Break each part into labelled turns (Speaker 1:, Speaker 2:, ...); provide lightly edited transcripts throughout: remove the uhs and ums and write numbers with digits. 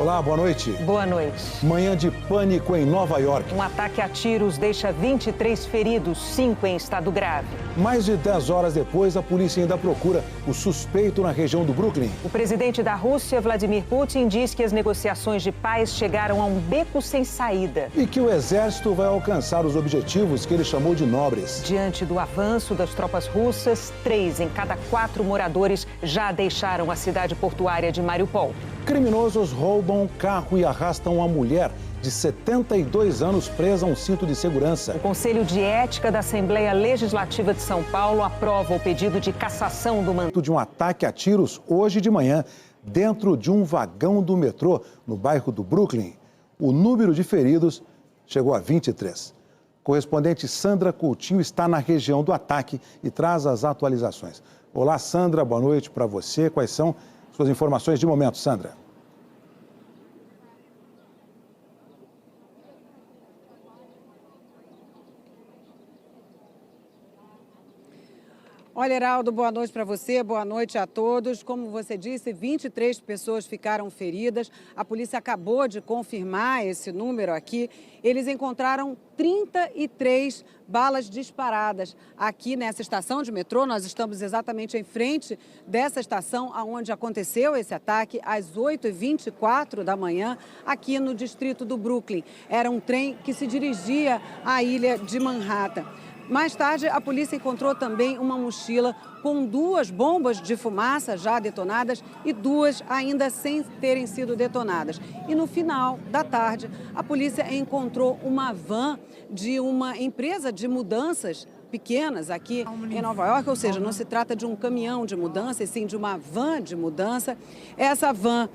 Speaker 1: Olá, boa noite.
Speaker 2: Boa noite.
Speaker 1: Manhã de pânico em Nova York.
Speaker 2: Um ataque a tiros deixa 23 feridos, 5 em estado grave.
Speaker 1: Mais de 10 horas depois, a polícia ainda procura o suspeito na região do Brooklyn.
Speaker 2: O presidente da Rússia, Vladimir Putin, diz que as negociações de paz chegaram a um beco sem saída.
Speaker 1: E que o exército vai alcançar os objetivos que ele chamou de nobres.
Speaker 2: Diante do avanço das tropas russas, 3 em cada 4 moradores já deixaram a cidade portuária de Mariupol.
Speaker 1: Criminosos roubam um carro e arrastam uma mulher de 72 anos presa a um cinto de segurança.
Speaker 2: O Conselho de Ética da Assembleia Legislativa de São Paulo aprova o pedido de cassação do mandato.
Speaker 1: De um ataque a tiros hoje de manhã dentro de um vagão do metrô no bairro do Brooklyn. O número de feridos chegou a 23. Correspondente Sandra Coutinho está na região do ataque e traz as atualizações. Olá, Sandra, boa noite para você. Quais são suas informações de momento, Sandra?
Speaker 3: Olha, Heraldo, boa noite para você, boa noite a todos. Como você disse, 23 pessoas ficaram feridas. A polícia acabou de confirmar esse número aqui. Eles encontraram 33 balas disparadas aqui nessa estação de metrô. Nós estamos exatamente em frente dessa estação onde aconteceu esse ataque, às 8h24 da manhã, aqui no distrito do Brooklyn. Era um trem que se dirigia à ilha de Manhattan. Mais tarde, a polícia encontrou também uma mochila com 2 bombas de fumaça já detonadas e 2 ainda sem terem sido detonadas. E no final da tarde, a polícia encontrou uma van de uma empresa de mudanças pequenas aqui em Nova York, ou seja, não se trata de um caminhão de mudança, e sim de uma van de mudança. Essa van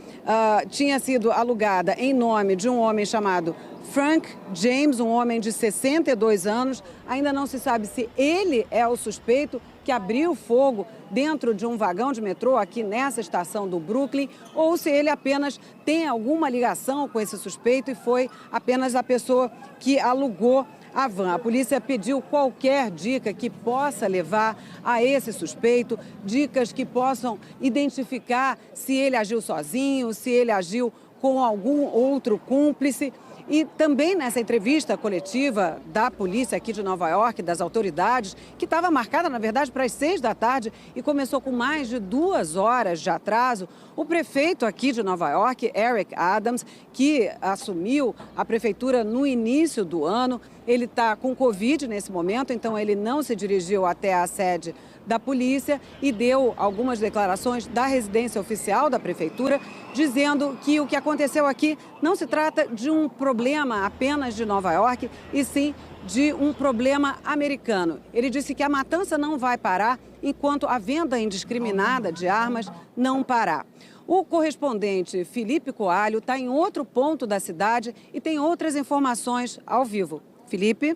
Speaker 3: tinha sido alugada em nome de um homem chamado Frank James, um homem de 62 anos. Ainda não se sabe se ele é o suspeito que abriu fogo dentro de um vagão de metrô aqui nessa estação do Brooklyn, ou se ele apenas tem alguma ligação com esse suspeito e foi apenas a pessoa que alugou a van. A polícia pediu qualquer dica que possa levar a esse suspeito, dicas que possam identificar se ele agiu sozinho, se ele agiu com algum outro cúmplice. E também nessa entrevista coletiva da polícia aqui de Nova York, das autoridades, que estava marcada, na verdade, para as 6 da tarde e começou com mais de 2 horas de atraso, o prefeito aqui de Nova York, Eric Adams, que assumiu a prefeitura no início do ano, ele está com Covid nesse momento, então ele não se dirigiu até a sede da polícia e deu algumas declarações da residência oficial da prefeitura, dizendo que o que aconteceu aqui não se trata de um problema apenas de Nova York, e sim de um problema americano. Ele disse que a matança não vai parar enquanto a venda indiscriminada de armas não parar. O correspondente Felipe Coalho está em outro ponto da cidade e tem outras informações ao vivo. Felipe?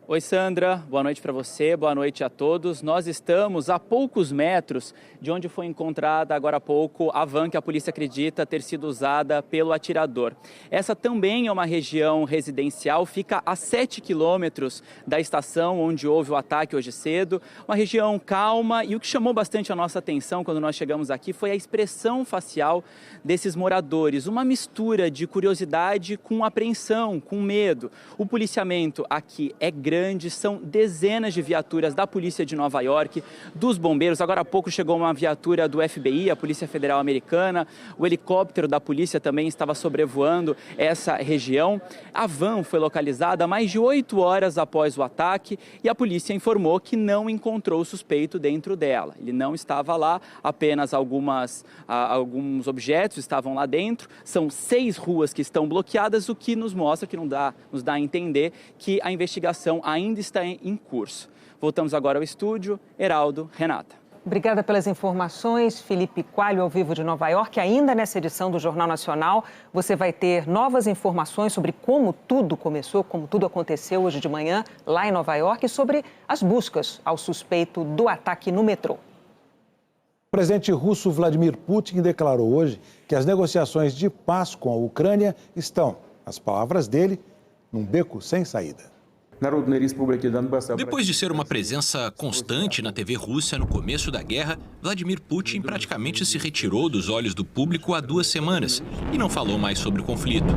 Speaker 4: Oi, Sandra. Boa noite para você, boa noite a todos. Nós estamos a poucos metros de onde foi encontrada agora há pouco a van que a polícia acredita ter sido usada pelo atirador. Essa também é uma região residencial, fica a 7 quilômetros da estação onde houve o ataque hoje cedo. Uma região calma, e o que chamou bastante a nossa atenção quando nós chegamos aqui foi a expressão facial desses moradores. Uma mistura de curiosidade com apreensão, com medo. O policiamento aqui é grande. São dezenas de viaturas da Polícia de Nova York, dos bombeiros. Agora há pouco chegou uma viatura do FBI, a Polícia Federal Americana. O helicóptero da polícia também estava sobrevoando essa região. A van foi localizada mais de 8 horas após o ataque e a polícia informou que não encontrou o suspeito dentro dela. Ele não estava lá, apenas alguns objetos estavam lá dentro. São 6 ruas que estão bloqueadas, o que nos mostra, que nos dá a entender que a investigação ainda está em curso. Voltamos agora ao estúdio. Heraldo, Renata.
Speaker 2: Obrigada pelas informações, Felipe Coalho, ao vivo de Nova York. Ainda nessa edição do Jornal Nacional, você vai ter novas informações sobre como tudo começou, como tudo aconteceu hoje de manhã lá em Nova York e sobre as buscas ao suspeito do ataque no metrô. O
Speaker 1: presidente russo Vladimir Putin declarou hoje que as negociações de paz com a Ucrânia estão, nas palavras dele, num beco sem saída.
Speaker 5: Depois de ser uma presença constante na TV russa no começo da guerra, Vladimir Putin praticamente se retirou dos olhos do público há 2 semanas e não falou mais sobre o conflito.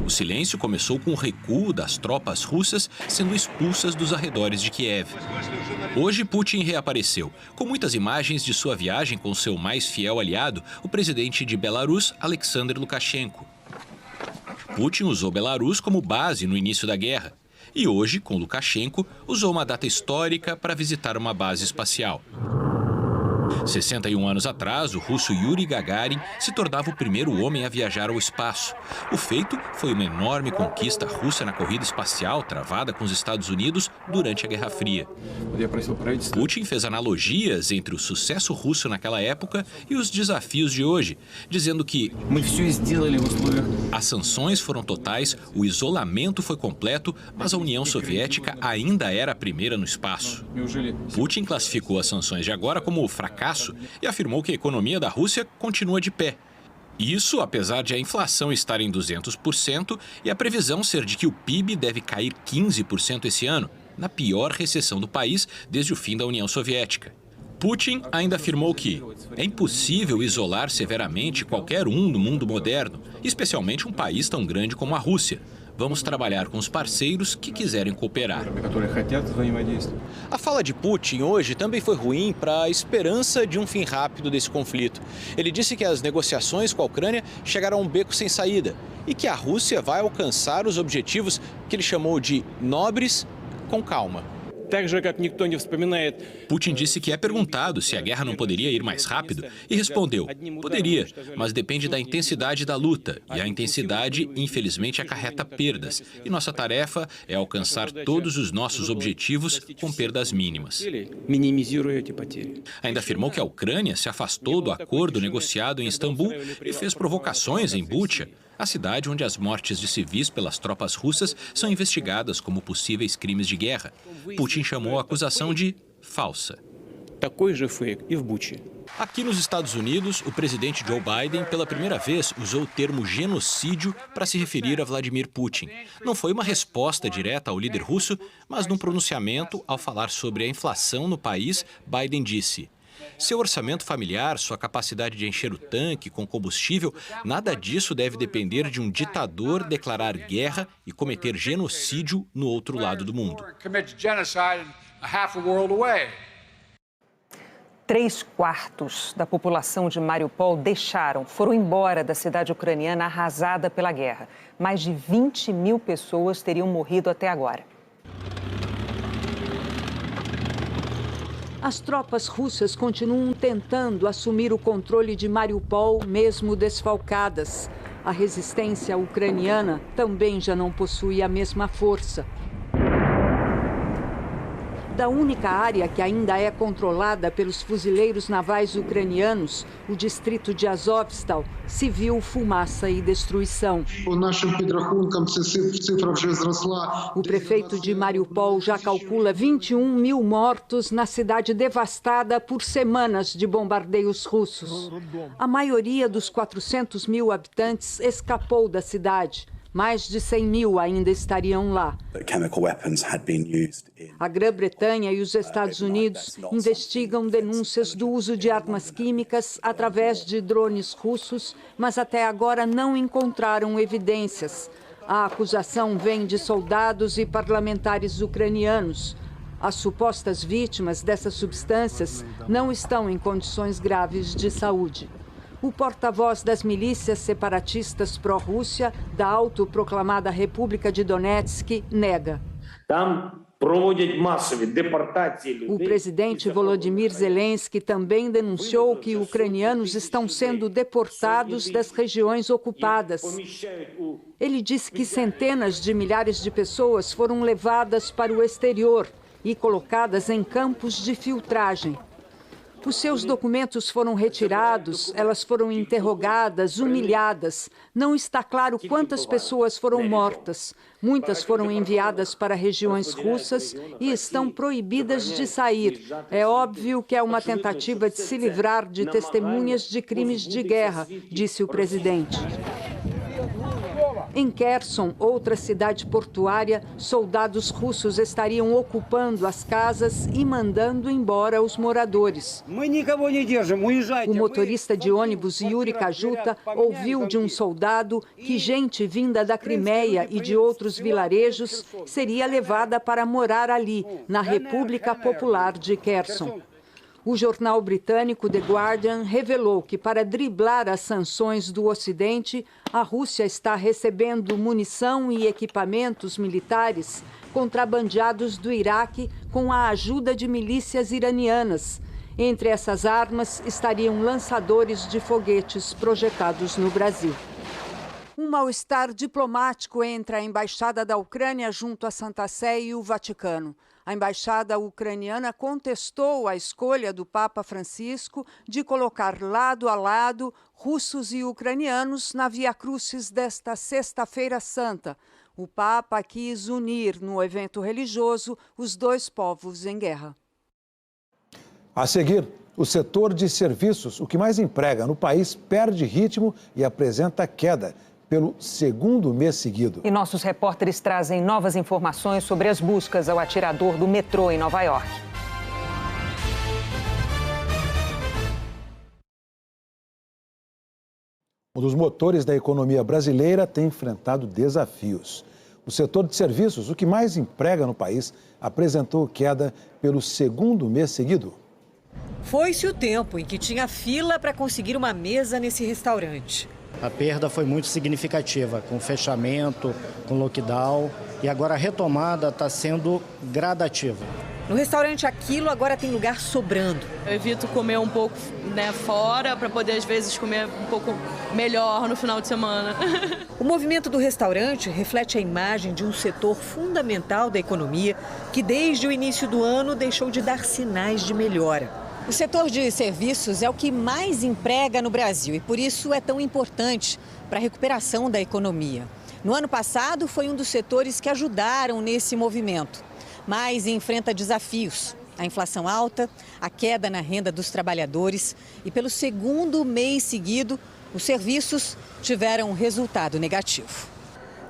Speaker 5: O silêncio começou com o recuo das tropas russas sendo expulsas dos arredores de Kiev. Hoje, Putin reapareceu, com muitas imagens de sua viagem com seu mais fiel aliado, o presidente de Belarus, Alexander Lukashenko. Putin usou Belarus como base no início da guerra. E hoje, com Lukashenko, usou uma data histórica para visitar uma base espacial. 61 anos atrás, o russo Yuri Gagarin se tornava o primeiro homem a viajar ao espaço. O feito foi uma enorme conquista russa na corrida espacial travada com os Estados Unidos durante a Guerra Fria. Putin fez analogias entre o sucesso russo naquela época e os desafios de hoje, dizendo que as sanções foram totais, o isolamento foi completo, mas a União Soviética ainda era a primeira no espaço. Putin classificou as sanções de agora como fracasso e afirmou que a economia da Rússia continua de pé. Isso apesar de a inflação estar em 200% e a previsão ser de que o PIB deve cair 15% esse ano, na pior recessão do país desde o fim da União Soviética. Putin ainda afirmou que é impossível isolar severamente qualquer um no mundo moderno, especialmente um país tão grande como a Rússia. Vamos trabalhar com os parceiros que quiserem cooperar. A fala de Putin hoje também foi ruim para a esperança de um fim rápido desse conflito. Ele disse que as negociações com a Ucrânia chegaram a um beco sem saída e que a Rússia vai alcançar os objetivos que ele chamou de nobres com calma. Putin disse que é perguntado se a guerra não poderia ir mais rápido e respondeu: poderia, mas depende da intensidade da luta e a intensidade, infelizmente, acarreta perdas. E nossa tarefa é alcançar todos os nossos objetivos com perdas mínimas. Ainda afirmou que a Ucrânia se afastou do acordo negociado em Istambul e fez provocações em Bucha, a cidade onde as mortes de civis pelas tropas russas são investigadas como possíveis crimes de guerra. Putin chamou a acusação de falsa. Aqui nos Estados Unidos, o presidente Joe Biden, pela primeira vez, usou o termo genocídio para se referir a Vladimir Putin. Não foi uma resposta direta ao líder russo, mas num pronunciamento, ao falar sobre a inflação no país, Biden disse: seu orçamento familiar, sua capacidade de encher o tanque com combustível, nada disso deve depender de um ditador declarar guerra e cometer genocídio no outro lado do mundo.
Speaker 2: 3/4 da população de Mariupol foram embora da cidade ucraniana arrasada pela guerra. Mais de 20 mil pessoas teriam morrido até agora.
Speaker 6: As tropas russas continuam tentando assumir o controle de Mariupol, mesmo desfalcadas. A resistência ucraniana também já não possui a mesma força. Da única área que ainda é controlada pelos fuzileiros navais ucranianos, o distrito de Azovstal, se viu fumaça e destruição. O prefeito de Mariupol já calcula 21 mil mortos na cidade devastada por semanas de bombardeios russos. A maioria dos 400 mil habitantes escapou da cidade. Mais de 100 mil ainda estariam lá. A Grã-Bretanha e os Estados Unidos investigam denúncias do uso de armas químicas através de drones russos, mas até agora não encontraram evidências. A acusação vem de soldados e parlamentares ucranianos. As supostas vítimas dessas substâncias não estão em condições graves de saúde. O porta-voz das milícias separatistas pró-Rússia, da autoproclamada República de Donetsk, nega. O presidente Volodymyr Zelensky também denunciou que ucranianos estão sendo deportados das regiões ocupadas. Ele disse que centenas de milhares de pessoas foram levadas para o exterior e colocadas em campos de filtragem. Os seus documentos foram retirados, elas foram interrogadas, humilhadas. Não está claro quantas pessoas foram mortas. Muitas foram enviadas para regiões russas e estão proibidas de sair. É óbvio que é uma tentativa de se livrar de testemunhas de crimes de guerra, disse o presidente. Em Kherson, outra cidade portuária, soldados russos estariam ocupando as casas e mandando embora os moradores. O motorista de ônibus Yuri Kajuta ouviu de um soldado que gente vinda da Crimeia e de outros vilarejos seria levada para morar ali, na República Popular de Kherson. O jornal britânico The Guardian revelou que, para driblar as sanções do Ocidente, a Rússia está recebendo munição e equipamentos militares contrabandeados do Iraque com a ajuda de milícias iranianas. Entre essas armas estariam lançadores de foguetes projetados no Brasil. Um mal-estar diplomático entre a Embaixada da Ucrânia junto à Santa Sé e o Vaticano. A embaixada ucraniana contestou a escolha do Papa Francisco de colocar lado a lado russos e ucranianos na Via Crucis desta Sexta-feira Santa. O Papa quis unir no evento religioso os dois povos em guerra.
Speaker 1: A seguir, o setor de serviços, o que mais emprega no país, perde ritmo e apresenta queda pelo segundo mês seguido.
Speaker 2: E nossos repórteres trazem novas informações sobre as buscas ao atirador do metrô em Nova York.
Speaker 1: Um dos motores da economia brasileira tem enfrentado desafios. O setor de serviços, o que mais emprega no país, apresentou queda pelo segundo mês seguido.
Speaker 7: Foi-se o tempo em que tinha fila para conseguir uma mesa nesse restaurante.
Speaker 8: A perda foi muito significativa, com fechamento, com lockdown, e agora a retomada está sendo gradativa.
Speaker 7: No restaurante Aquilo agora tem lugar sobrando.
Speaker 9: Eu evito comer um pouco fora para poder às vezes comer um pouco melhor no final de semana.
Speaker 7: O movimento do restaurante reflete a imagem de um setor fundamental da economia que desde o início do ano deixou de dar sinais de melhora. O setor de serviços é o que mais emprega no Brasil e por isso é tão importante para a recuperação da economia. No ano passado foi um dos setores que ajudaram nesse movimento, mas enfrenta desafios. A inflação alta, a queda na renda dos trabalhadores e pelo segundo mês seguido, os serviços tiveram um resultado negativo.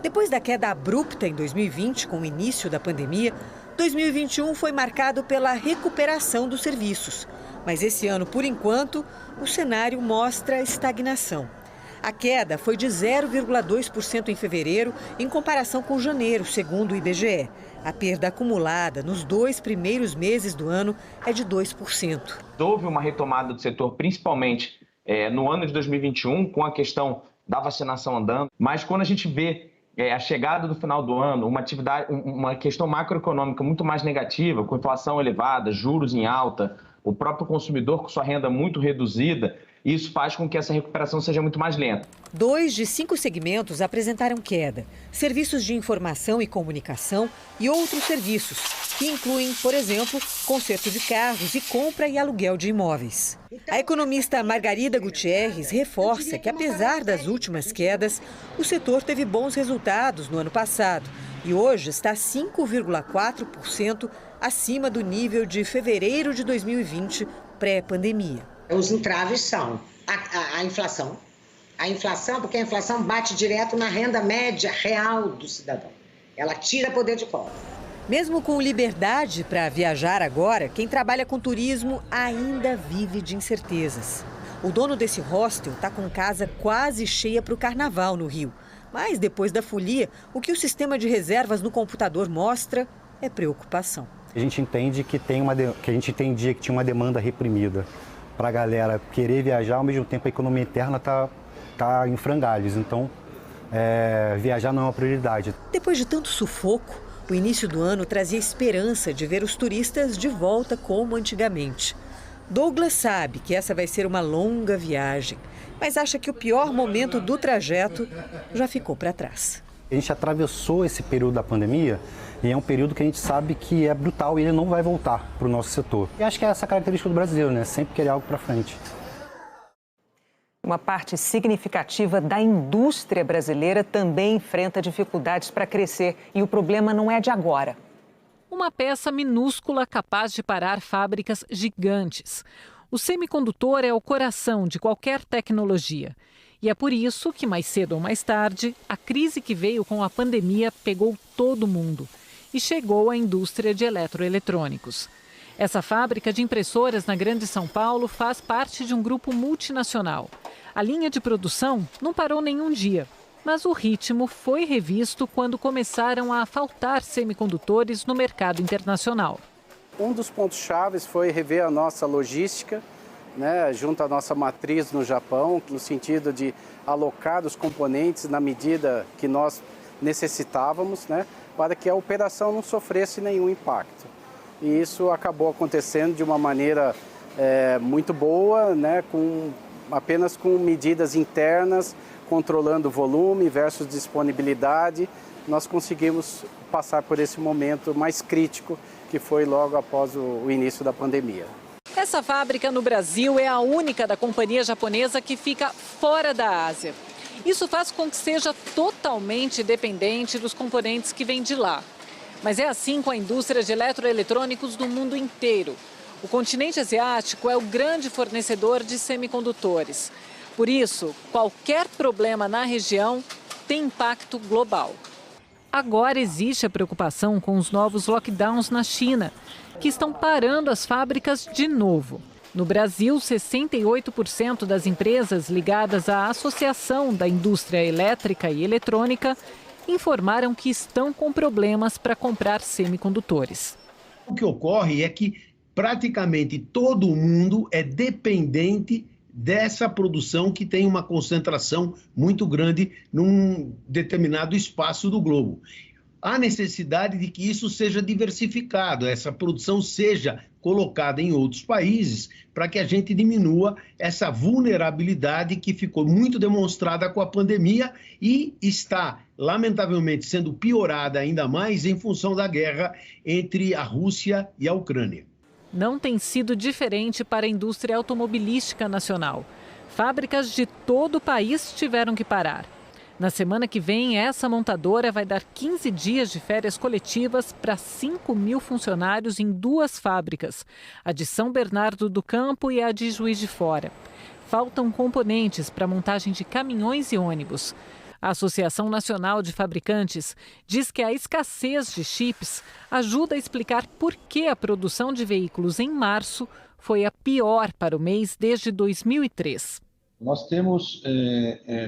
Speaker 7: Depois da queda abrupta em 2020, com o início da pandemia, 2021 foi marcado pela recuperação dos serviços. Mas esse ano, por enquanto, o cenário mostra estagnação. A queda foi de 0,2% em fevereiro, em comparação com janeiro, segundo o IBGE. A perda acumulada nos 2 primeiros meses do ano é de 2%.
Speaker 10: Houve uma retomada do setor, principalmente no ano de 2021, com a questão da vacinação andando. Mas quando a gente vê a chegada do final do ano, uma questão macroeconômica muito mais negativa, com inflação elevada, juros em alta, o próprio consumidor com sua renda muito reduzida, isso faz com que essa recuperação seja muito mais lenta.
Speaker 7: 2 de 5 segmentos apresentaram queda: serviços de informação e comunicação e outros serviços, que incluem, por exemplo, conserto de carros e compra e aluguel de imóveis. A economista Margarida Gutierrez reforça que, apesar das últimas quedas, o setor teve bons resultados no ano passado e hoje está 5,4% acima do nível de fevereiro de 2020, pré-pandemia.
Speaker 11: Os entraves são a inflação. A inflação, porque a inflação bate direto na renda média real do cidadão. Ela tira poder de compra.
Speaker 7: Mesmo com liberdade para viajar agora, quem trabalha com turismo ainda vive de incertezas. O dono desse hostel está com casa quase cheia para o carnaval no Rio. Mas depois da folia, o que o sistema de reservas no computador mostra é preocupação.
Speaker 8: A gente entende que a gente entendia que tinha uma demanda reprimida para a galera querer viajar, ao mesmo tempo a economia interna está em frangalhos, então viajar não é uma prioridade.
Speaker 7: Depois de tanto sufoco, o início do ano trazia esperança de ver os turistas de volta como antigamente. Douglas sabe que essa vai ser uma longa viagem, mas acha que o pior momento do trajeto já ficou para trás.
Speaker 8: A gente atravessou esse período da pandemia e é um período que a gente sabe que é brutal e ele não vai voltar para o nosso setor. E acho que é essa característica do brasileiro, né? Sempre querer algo para frente.
Speaker 2: Uma parte significativa da indústria brasileira também enfrenta dificuldades para crescer e o problema não é de agora.
Speaker 12: Uma peça minúscula capaz de parar fábricas gigantes. O semicondutor é o coração de qualquer tecnologia. E é por isso que, mais cedo ou mais tarde, a crise que veio com a pandemia pegou todo mundo e chegou à indústria de eletroeletrônicos. Essa fábrica de impressoras na Grande São Paulo faz parte de um grupo multinacional. A linha de produção não parou nenhum dia, mas o ritmo foi revisto quando começaram a faltar semicondutores no mercado internacional.
Speaker 13: Um dos pontos-chave foi rever a nossa logística, junto à nossa matriz no Japão, no sentido de alocar os componentes na medida que nós necessitávamos, para que a operação não sofresse nenhum impacto. E isso acabou acontecendo de uma maneira muito boa, apenas com medidas internas, controlando o volume versus disponibilidade. Nós conseguimos passar por esse momento mais crítico, que foi logo após o início da pandemia.
Speaker 12: Essa fábrica no Brasil é a única da companhia japonesa que fica fora da Ásia. Isso faz com que seja totalmente dependente dos componentes que vêm de lá. Mas é assim com a indústria de eletroeletrônicos do mundo inteiro. O continente asiático é o grande fornecedor de semicondutores. Por isso, qualquer problema na região tem impacto global. Agora existe a preocupação com os novos lockdowns na China, que estão parando as fábricas de novo. No Brasil, 68% das empresas ligadas à Associação da Indústria Elétrica e Eletrônica informaram que estão com problemas para comprar semicondutores.
Speaker 14: O que ocorre é que praticamente todo mundo é dependente dessa produção que tem uma concentração muito grande num determinado espaço do globo. Há necessidade de que isso seja diversificado, essa produção seja colocada em outros países, para que a gente diminua essa vulnerabilidade que ficou muito demonstrada com a pandemia e está, lamentavelmente, sendo piorada ainda mais em função da guerra entre a Rússia e a Ucrânia.
Speaker 12: Não tem sido diferente para a indústria automobilística nacional. Fábricas de todo o país tiveram que parar. Na semana que vem, essa montadora vai dar 15 dias de férias coletivas para 5.000 funcionários em 2 fábricas, a de São Bernardo do Campo e a de Juiz de Fora. Faltam componentes para a montagem de caminhões e ônibus. A Associação Nacional de Fabricantes diz que a escassez de chips ajuda a explicar por que a produção de veículos em março foi a pior para o mês desde 2003.
Speaker 15: Nós temos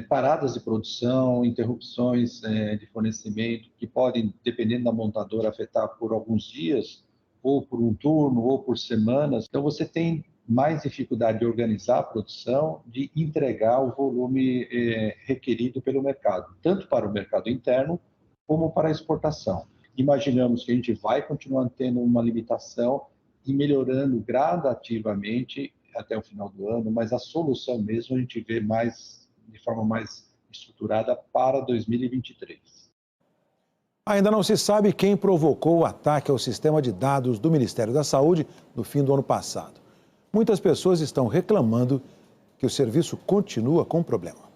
Speaker 15: paradas de produção, interrupções de fornecimento que podem, dependendo da montadora, afetar por alguns dias, ou por um turno, ou por semanas. Então você tem mais dificuldade de organizar a produção, de entregar o volume requerido pelo mercado, tanto para o mercado interno como para a exportação. Imaginamos que a gente vai continuar tendo uma limitação e melhorando gradativamente até o final do ano, mas a solução mesmo a gente vê de forma mais estruturada para 2023.
Speaker 1: Ainda não se sabe quem provocou o ataque ao sistema de dados do Ministério da Saúde no fim do ano passado. Muitas pessoas estão reclamando que o serviço continua com problema.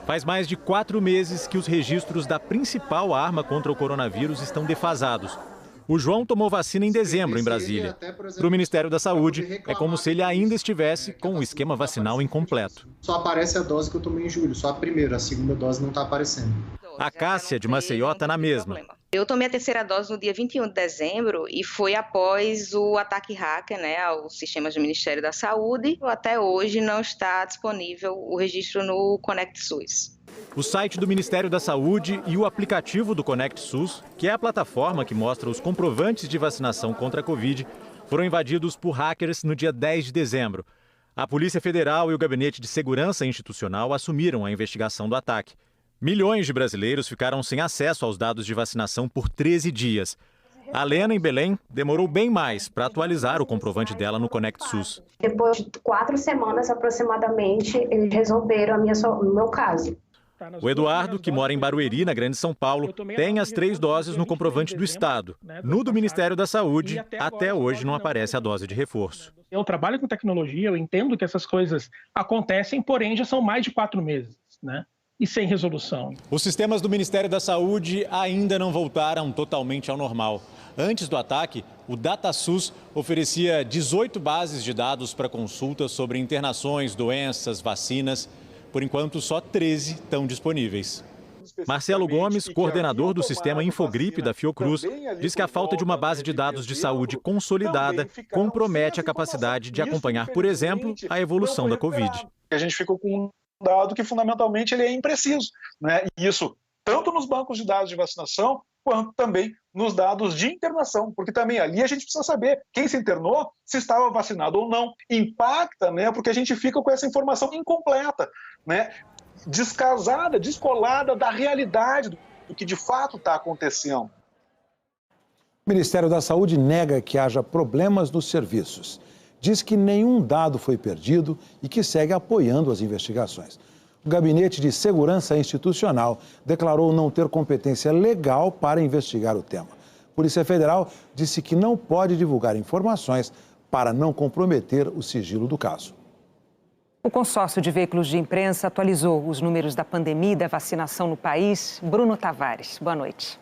Speaker 16: Faz mais de 4 meses que os registros da principal arma contra o coronavírus estão defasados. O João tomou vacina em dezembro em Brasília. Para o Ministério da Saúde, é como se ele ainda estivesse com o esquema vacinal incompleto.
Speaker 17: Só aparece a dose que eu tomei em julho, só a primeira, a segunda dose não está aparecendo.
Speaker 16: A Cássia, de Maceió, está na mesma.
Speaker 18: Eu tomei a terceira dose no dia 21 de dezembro e foi após o ataque hacker, aos sistemas do Ministério da Saúde. Até hoje não está disponível o registro no Conect SUS.
Speaker 16: O site do Ministério da Saúde e o aplicativo do Conect SUS, que é a plataforma que mostra os comprovantes de vacinação contra a Covid, foram invadidos por hackers no dia 10 de dezembro. A Polícia Federal e o Gabinete de Segurança Institucional assumiram a investigação do ataque. Milhões de brasileiros ficaram sem acesso aos dados de vacinação por 13 dias. A Lena, em Belém, demorou bem mais para atualizar o comprovante dela no Conect SUS.
Speaker 19: Depois de 4 semanas aproximadamente, eles resolveram o meu caso.
Speaker 16: O Eduardo, que mora em Barueri, na Grande São Paulo, tem as 3 doses no comprovante do Estado. No do Ministério da Saúde, até hoje não aparece a dose de reforço.
Speaker 20: Eu trabalho com tecnologia, eu entendo que essas coisas acontecem, porém já são mais de 4 meses, e sem resolução.
Speaker 16: Os sistemas do Ministério da Saúde ainda não voltaram totalmente ao normal. Antes do ataque, o DataSUS oferecia 18 bases de dados para consultas sobre internações, doenças, vacinas. Por enquanto, só 13 estão disponíveis. Marcelo Gomes, coordenador do sistema Infogripe da Fiocruz, diz que a falta de uma base de dados de saúde consolidada compromete a capacidade de acompanhar, por exemplo, a evolução da Covid.
Speaker 21: A gente ficou com um dado que, fundamentalmente, ele é impreciso, né? E isso tanto nos bancos de dados de vacinação, quanto também nos dados de internação, porque também ali a gente precisa saber quem se internou, se estava vacinado ou não. Impacta, né? Porque a gente fica com essa informação incompleta, né? Descasada, descolada da realidade do que de fato está acontecendo.
Speaker 1: O Ministério da Saúde nega que haja problemas nos serviços. Diz que nenhum dado foi perdido e que segue apoiando as investigações. O Gabinete de Segurança Institucional declarou não ter competência legal para investigar o tema. A Polícia Federal disse que não pode divulgar informações para não comprometer o sigilo do caso.
Speaker 2: O consórcio de veículos de imprensa atualizou os números da pandemia e da vacinação no país. Bruno Tavares, boa noite.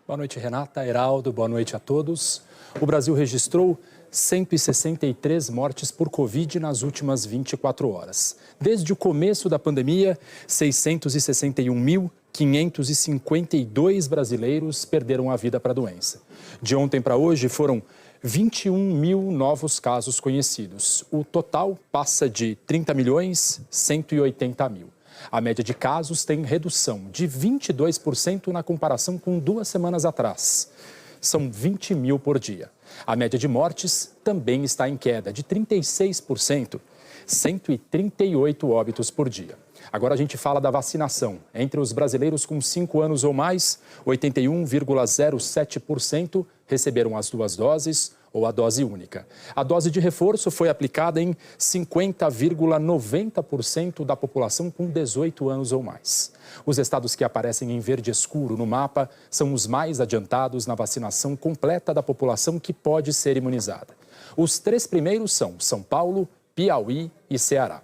Speaker 22: Boa noite, Renata, Heraldo, boa noite a todos. O Brasil registrou 163 mortes por Covid nas últimas 24 horas. Desde o começo da pandemia, 661.552 brasileiros perderam a vida para a doença. De ontem para hoje foram 21 mil novos casos conhecidos. O total passa de 30.180.000. A média de casos tem redução de 22% na comparação com 2 semanas atrás. São 20 mil por dia. A média de mortes também está em queda de 36%, 138 óbitos por dia. Agora a gente fala da vacinação. Entre os brasileiros com 5 anos ou mais, 81,07% receberam as 2 doses ou a dose única. A dose de reforço foi aplicada em 50,90% da população com 18 anos ou mais. Os estados que aparecem em verde escuro no mapa são os mais adiantados na vacinação completa da população que pode ser imunizada. Os 3 primeiros são São Paulo, Piauí e Ceará.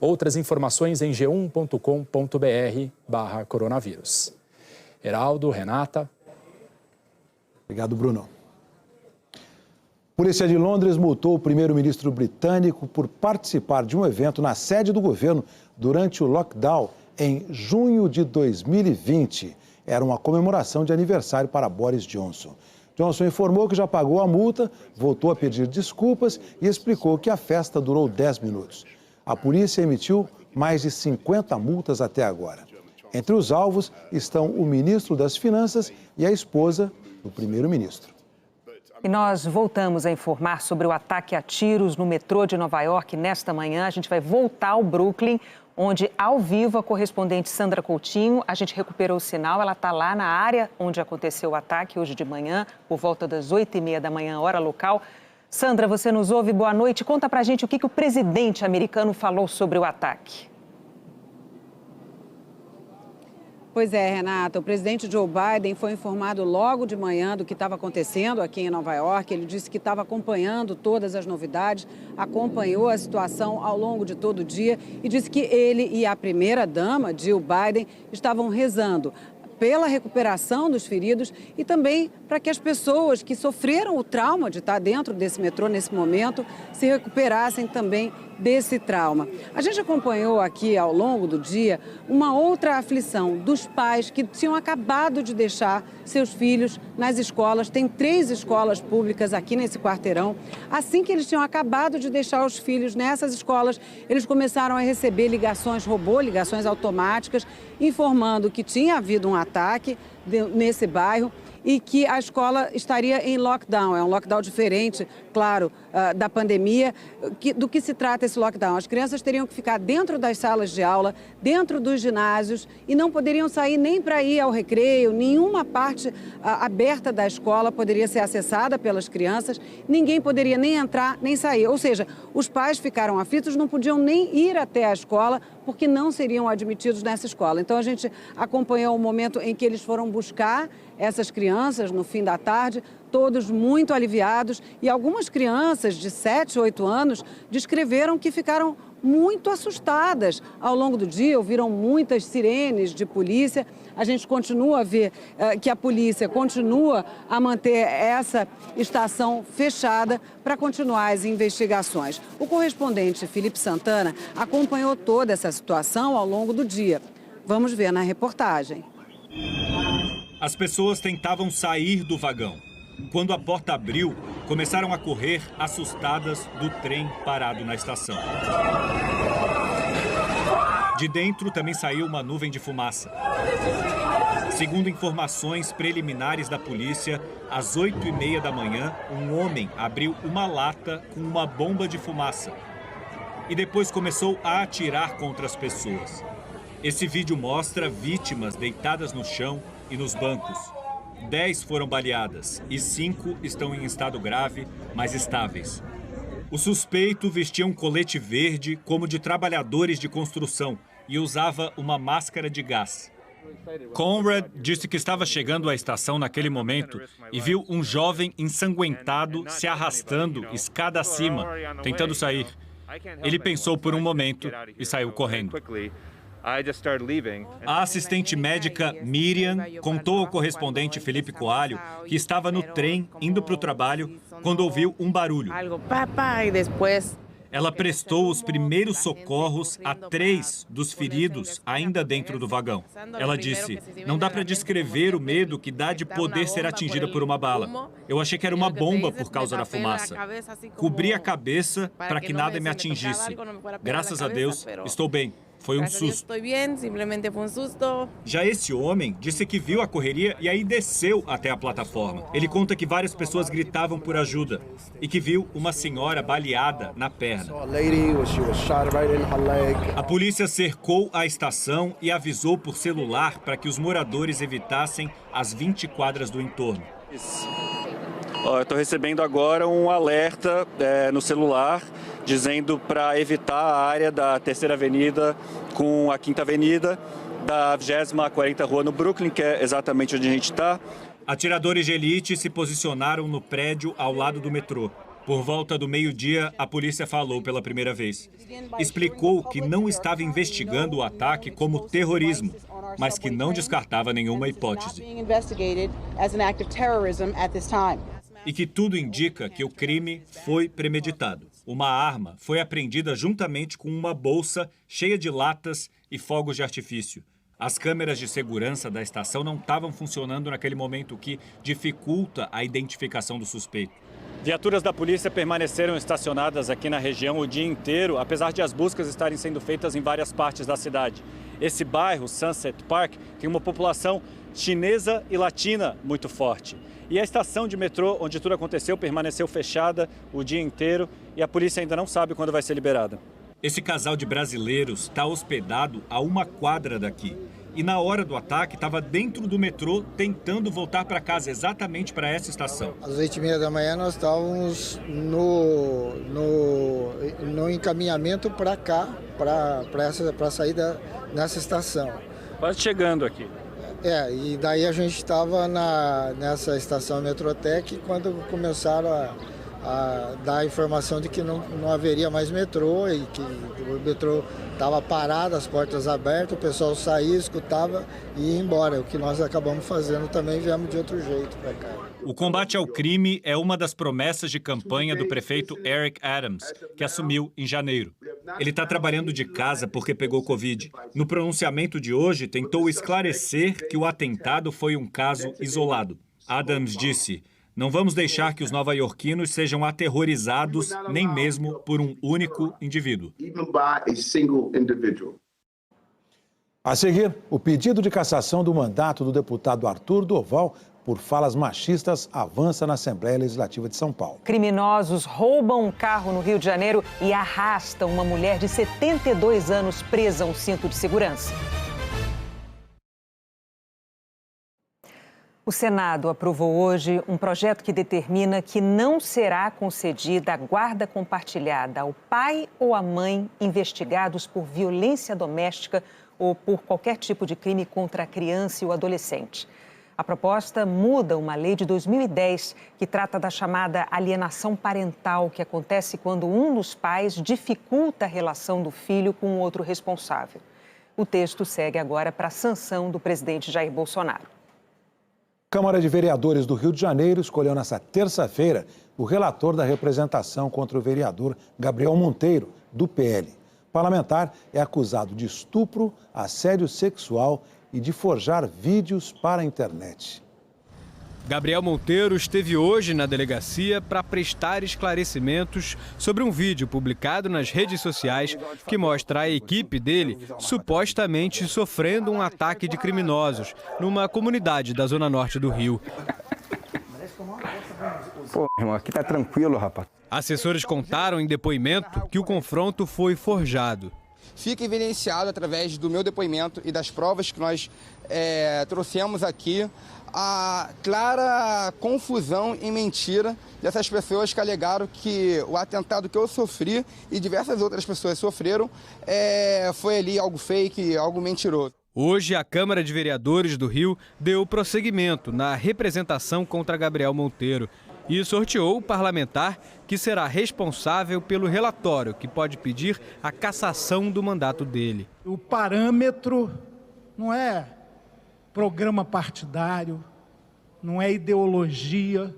Speaker 22: Outras informações em g1.com.br/coronavírus. Heraldo, Renata.
Speaker 1: Obrigado, Bruno. A Polícia de Londres multou o primeiro-ministro britânico por participar de um evento na sede do governo durante o lockdown em junho de 2020. Era uma comemoração de aniversário para Boris Johnson. Johnson informou que já pagou a multa, voltou a pedir desculpas e explicou que a festa durou 10 minutos. A polícia emitiu mais de 50 multas até agora. Entre os alvos estão o ministro das Finanças e a esposa do primeiro-ministro.
Speaker 2: E nós voltamos a informar sobre o ataque a tiros no metrô de Nova York nesta manhã. A gente vai voltar ao Brooklyn, onde, ao vivo, a correspondente Sandra Coutinho, a gente recuperou o sinal, ela está lá na área onde aconteceu o ataque hoje de manhã, por volta das 8h30 da manhã, hora local. Sandra, você nos ouve, boa noite. Conta pra gente o que o presidente americano falou sobre o ataque.
Speaker 3: Pois é, Renata, o presidente Joe Biden foi informado logo de manhã do que estava acontecendo aqui em Nova York. Ele disse que estava acompanhando todas as novidades, acompanhou a situação ao longo de todo o dia e disse que ele e a primeira-dama, Jill Biden, estavam rezando pela recuperação dos feridos e também para que as pessoas que sofreram o trauma de estar dentro desse metrô nesse momento se recuperassem também desse trauma. A gente acompanhou aqui ao longo do dia uma outra aflição dos pais que tinham acabado de deixar seus filhos nas escolas. Tem 3 escolas públicas aqui nesse quarteirão. Assim que eles tinham acabado de deixar os filhos nessas escolas, eles começaram a receber ligações robô, ligações automáticas, informando que tinha havido um ataque nesse bairro e que a escola estaria em lockdown. É um lockdown diferente, claro, da pandemia. Do que se trata esse lockdown? As crianças teriam que ficar dentro das salas de aula, dentro dos ginásios e não poderiam sair nem para ir ao recreio. Nenhuma parte aberta da escola poderia ser acessada pelas crianças. Ninguém poderia nem entrar, nem sair. Ou seja, os pais ficaram aflitos, não podiam nem ir até a escola porque não seriam admitidos nessa escola. Então, a gente acompanhou o momento em que eles foram buscar essas crianças no fim da tarde, todos muito aliviados, e algumas crianças de 7, 8 anos descreveram que ficaram muito assustadas. Ao longo do dia, ouviram muitas sirenes de polícia. A gente continua a ver que a polícia continua a manter essa estação fechada para continuar as investigações. O correspondente Felipe Santana acompanhou toda essa situação ao longo do dia. Vamos ver na reportagem.
Speaker 4: As pessoas tentavam sair do vagão. Quando a porta abriu, começaram a correr assustadas do trem parado na estação. De dentro também saiu uma nuvem de fumaça. Segundo informações preliminares da polícia, às 8h30 da manhã, um homem abriu uma lata com uma bomba de fumaça e depois começou a atirar contra as pessoas. Esse vídeo mostra vítimas deitadas no chão e nos bancos. 10 foram baleadas e 5 estão em estado grave, mas estáveis. O suspeito vestia um colete verde como de trabalhadores de construção e usava uma máscara de gás. Conrad disse que estava chegando à estação naquele momento e viu um jovem ensanguentado se arrastando escada acima, tentando sair. Ele pensou por um momento e saiu correndo. A assistente médica Miriam contou ao correspondente Felipe Coalho que estava no trem indo para o trabalho quando ouviu um barulho. Ela prestou os primeiros socorros a 3 dos feridos ainda dentro do vagão. Ela disse: "Não dá para descrever o medo que dá de poder ser atingida por uma bala. Eu achei que era uma bomba por causa da fumaça. Cobri a cabeça para que nada me atingisse. Graças a Deus, estou bem. Foi um susto." Já esse homem disse que viu a correria e aí desceu até a plataforma. Ele conta que várias pessoas gritavam por ajuda e que viu uma senhora baleada na perna. A polícia cercou a estação e avisou por celular para que os moradores evitassem as 20 quadras do entorno.
Speaker 5: Eu estou recebendo agora um alerta no celular dizendo para evitar a área da Terceira Avenida com a Quinta Avenida, da 20ª à 40ª Rua no Brooklyn, que é exatamente onde a gente está.
Speaker 4: Atiradores de elite se posicionaram no prédio ao lado do metrô. Por volta do meio-dia, a polícia falou pela primeira vez. Explicou que não estava investigando o ataque como terrorismo, mas que não descartava nenhuma hipótese. E que tudo indica que o crime foi premeditado. Uma arma foi apreendida juntamente com uma bolsa cheia de latas e fogos de artifício. As câmeras de segurança da estação não estavam funcionando naquele momento, o que dificulta a identificação do suspeito.
Speaker 16: Viaturas da polícia permaneceram estacionadas aqui na região o dia inteiro, apesar de as buscas estarem sendo feitas em várias partes da cidade. Esse bairro, Sunset Park, tem uma população chinesa e latina muito forte. E a estação de metrô onde tudo aconteceu permaneceu fechada o dia inteiro e a polícia ainda não sabe quando vai ser liberada.
Speaker 4: Esse casal de brasileiros está hospedado a uma quadra daqui. E na hora do ataque estava dentro do metrô tentando voltar para casa, exatamente para essa estação.
Speaker 23: Às 8h30 da manhã nós estávamos no encaminhamento para cá, para sair nessa estação.
Speaker 16: Quase chegando aqui.
Speaker 23: E daí a gente estava nessa estação Metrotec quando começaram a dar a informação de que não haveria mais metrô e que o metrô estava parado, as portas abertas, o pessoal saía, escutava e ia embora. O que nós acabamos fazendo também, viemos de outro jeito para cá.
Speaker 4: O combate ao crime é uma das promessas de campanha do prefeito Eric Adams, que assumiu em janeiro. Ele está trabalhando de casa porque pegou Covid. No pronunciamento de hoje, tentou esclarecer que o atentado foi um caso isolado. Adams disse: "Não vamos deixar que os nova-iorquinos sejam aterrorizados nem mesmo por um único indivíduo."
Speaker 1: A seguir, o pedido de cassação do mandato do deputado Arthur Doval por falas machistas avança na Assembleia Legislativa de São Paulo.
Speaker 2: Criminosos roubam um carro no Rio de Janeiro e arrastam uma mulher de 72 anos presa a um cinto de segurança. O Senado aprovou hoje um projeto que determina que não será concedida a guarda compartilhada ao pai ou à mãe investigados por violência doméstica ou por qualquer tipo de crime contra a criança e o adolescente. A proposta muda uma lei de 2010 que trata da chamada alienação parental, que acontece quando um dos pais dificulta a relação do filho com o outro responsável. O texto segue agora para a sanção do presidente Jair Bolsonaro.
Speaker 1: A Câmara de Vereadores do Rio de Janeiro escolheu nesta terça-feira o relator da representação contra o vereador Gabriel Monteiro, do PL. O parlamentar é acusado de estupro, assédio sexual e de forjar vídeos para a internet.
Speaker 6: Gabriel Monteiro esteve hoje na delegacia para prestar esclarecimentos sobre um vídeo publicado nas redes sociais que mostra a equipe dele supostamente sofrendo um ataque de criminosos numa comunidade da zona norte do Rio.
Speaker 9: Pô, irmão, aqui tá tranquilo, rapaz.
Speaker 6: Assessores contaram em depoimento que o confronto foi forjado.
Speaker 10: Fica evidenciado através do meu depoimento e das provas que nós trouxemos aqui a clara confusão e mentira dessas pessoas que alegaram que o atentado que eu sofri e diversas outras pessoas sofreram foi ali algo fake, algo mentiroso.
Speaker 6: Hoje, a Câmara de Vereadores do Rio deu prosseguimento na representação contra Gabriel Monteiro e sorteou o parlamentar que será responsável pelo relatório que pode pedir a cassação do mandato dele.
Speaker 24: O parâmetro não é programa partidário, não é ideologia,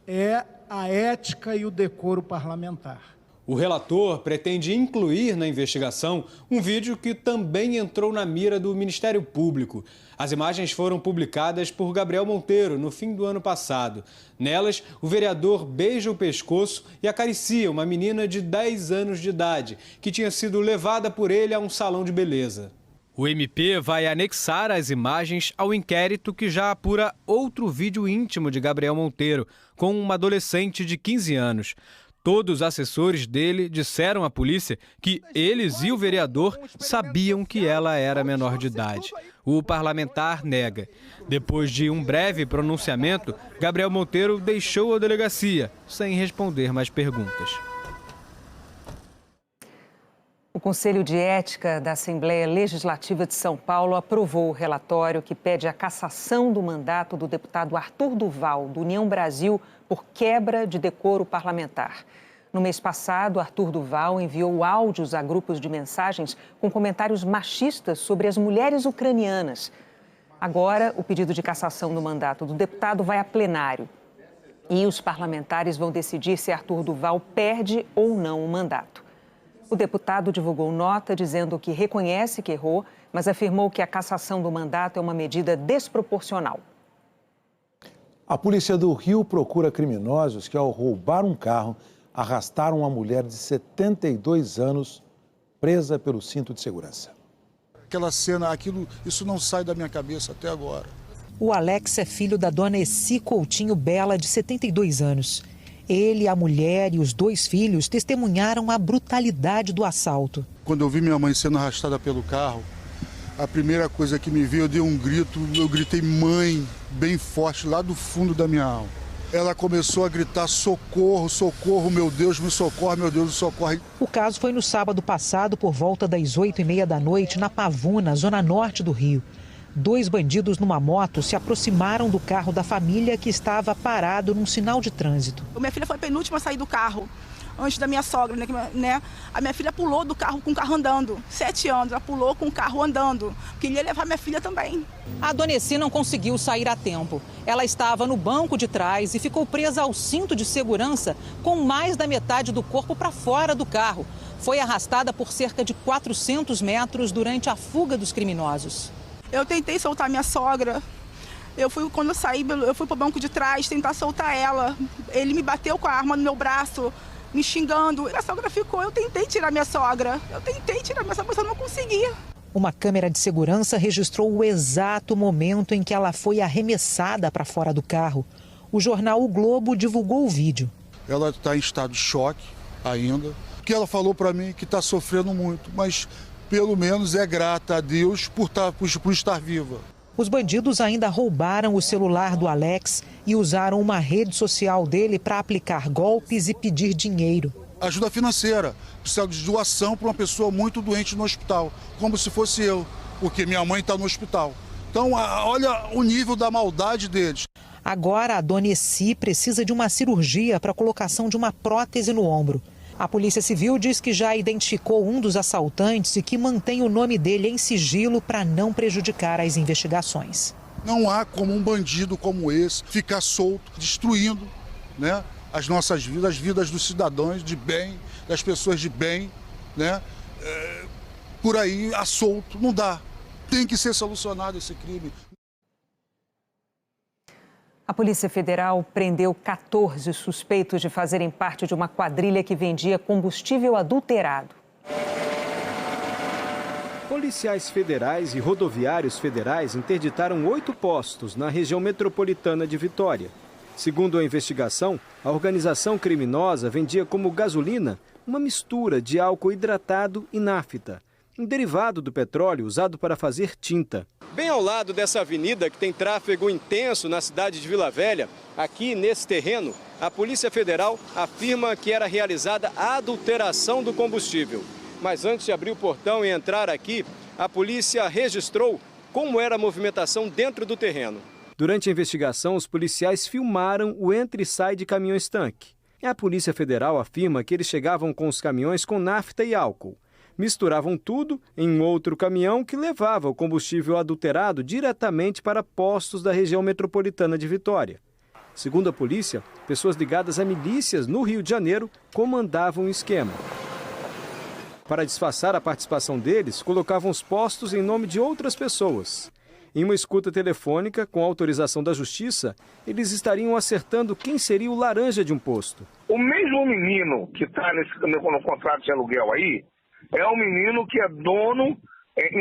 Speaker 24: é a ética e o decoro parlamentar.
Speaker 6: O relator pretende incluir na investigação um vídeo que também entrou na mira do Ministério Público. As imagens foram publicadas por Gabriel Monteiro no fim do ano passado. Nelas, o vereador beija o pescoço e acaricia uma menina de 10 anos de idade, que tinha sido levada por ele a um salão de beleza. O MP vai anexar as imagens ao inquérito que já apura outro vídeo íntimo de Gabriel Monteiro, com uma adolescente de 15 anos. Todos os assessores dele disseram à polícia que eles e o vereador sabiam que ela era menor de idade. O parlamentar nega. Depois de um breve pronunciamento, Gabriel Monteiro deixou a delegacia, sem responder mais perguntas.
Speaker 2: O Conselho de Ética da Assembleia Legislativa de São Paulo aprovou o relatório que pede a cassação do mandato do deputado Arthur Duval, do União Brasil, por quebra de decoro parlamentar. No mês passado, Arthur Duval enviou áudios a grupos de mensagens com comentários machistas sobre as mulheres ucranianas. Agora, o pedido de cassação do mandato do deputado vai a plenário. E os parlamentares vão decidir se Arthur Duval perde ou não o mandato. O deputado divulgou nota dizendo que reconhece que errou, mas afirmou que a cassação do mandato é uma medida desproporcional.
Speaker 1: A polícia do Rio procura criminosos que, ao roubar um carro, arrastaram uma mulher de 72 anos presa pelo cinto de segurança.
Speaker 25: Aquela cena, isso não sai da minha cabeça até agora.
Speaker 7: O Alex é filho da dona Essi Coutinho Bela, de 72 anos. Ele, a mulher e os 2 filhos testemunharam a brutalidade do assalto.
Speaker 25: Quando eu vi minha mãe sendo arrastada pelo carro, a primeira coisa que me veio, eu dei um grito, eu gritei mãe, bem forte, lá do fundo da minha alma. Ela começou a gritar socorro, socorro, meu Deus, me socorre, meu Deus, me socorre.
Speaker 7: O caso foi no sábado passado, por volta das 8h30 da noite, na Pavuna, zona norte do Rio. 2 bandidos numa moto se aproximaram do carro da família que estava parado num sinal de trânsito.
Speaker 26: Minha filha foi a penúltima a sair do carro, antes da minha sogra, né? A minha filha pulou do carro com o carro andando, 7 anos, ela pulou com o carro andando. Queria levar minha filha também.
Speaker 7: A dona Essi não conseguiu sair a tempo. Ela estava no banco de trás e ficou presa ao cinto de segurança com mais da metade do corpo para fora do carro. Foi arrastada por cerca de 400 metros durante a fuga dos criminosos.
Speaker 26: Eu tentei soltar minha sogra. Quando eu saí, eu fui para o banco de trás tentar soltar ela. Ele me bateu com a arma no meu braço, me xingando. Minha sogra ficou, eu tentei tirar minha sogra. Mas eu não consegui.
Speaker 7: Uma câmera de segurança registrou o exato momento em que ela foi arremessada para fora do carro. O jornal O Globo divulgou o vídeo.
Speaker 25: Ela está em estado de choque ainda, porque ela falou para mim que está sofrendo muito, mas pelo menos é grata a Deus por estar viva.
Speaker 7: Os bandidos ainda roubaram o celular do Alex e usaram uma rede social dele para aplicar golpes e pedir dinheiro.
Speaker 25: Ajuda financeira, precisa de doação para uma pessoa muito doente no hospital, como se fosse eu, porque minha mãe está no hospital. Então, olha o nível da maldade deles.
Speaker 7: Agora, a dona Essi precisa de uma cirurgia para a colocação de uma prótese no ombro. A Polícia Civil diz que já identificou um dos assaltantes e que mantém o nome dele em sigilo para não prejudicar as investigações.
Speaker 25: Não há como um bandido como esse ficar solto, destruindo, né, as nossas vidas, as vidas dos cidadãos de bem, das pessoas de bem, né, por aí, a solto. Não dá. Tem que ser solucionado esse crime.
Speaker 2: A Polícia Federal prendeu 14 suspeitos de fazerem parte de uma quadrilha que vendia combustível adulterado.
Speaker 8: Policiais federais e rodoviários federais interditaram 8 postos na região metropolitana de Vitória. Segundo a investigação, a organização criminosa vendia como gasolina uma mistura de álcool hidratado e nafta, um derivado do petróleo usado para fazer tinta. Bem ao lado dessa avenida que tem tráfego intenso na cidade de Vila Velha, aqui nesse terreno, a Polícia Federal afirma que era realizada a adulteração do combustível. Mas antes de abrir o portão e entrar aqui, a polícia registrou como era a movimentação dentro do terreno. Durante a investigação, os policiais filmaram o entra e sai de caminhões-tanque. A Polícia Federal afirma que eles chegavam com os caminhões com nafta e álcool. Misturavam tudo em um outro caminhão que levava o combustível adulterado diretamente para postos da região metropolitana de Vitória. Segundo a polícia, pessoas ligadas a milícias no Rio de Janeiro comandavam o esquema. Para disfarçar a participação deles, colocavam os postos em nome de outras pessoas. Em uma escuta telefônica, com autorização da Justiça, eles estariam acertando quem seria o laranja de um posto.
Speaker 11: O mesmo menino que está no contrato de aluguel aí, é o menino que é dono,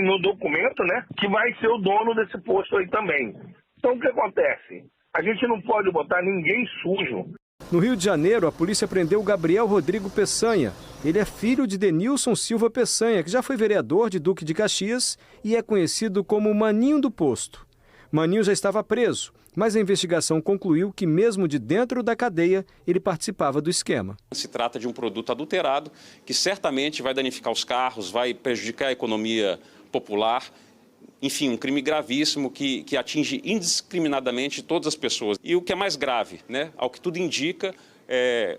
Speaker 11: no documento, né, que vai ser o dono desse posto aí também. Então o que acontece? A gente não pode botar ninguém sujo.
Speaker 8: No Rio de Janeiro, a polícia prendeu Gabriel Rodrigo Peçanha. Ele é filho de Denilson Silva Peçanha, que já foi vereador de Duque de Caxias e é conhecido como Maninho do Posto. Maninho já estava preso, mas a investigação concluiu que mesmo de dentro da cadeia, ele participava do esquema.
Speaker 12: Se trata de um produto adulterado que certamente vai danificar os carros, vai prejudicar a economia popular. Enfim, um crime gravíssimo que atinge indiscriminadamente todas as pessoas. E o que é mais grave, né, ao que tudo indica,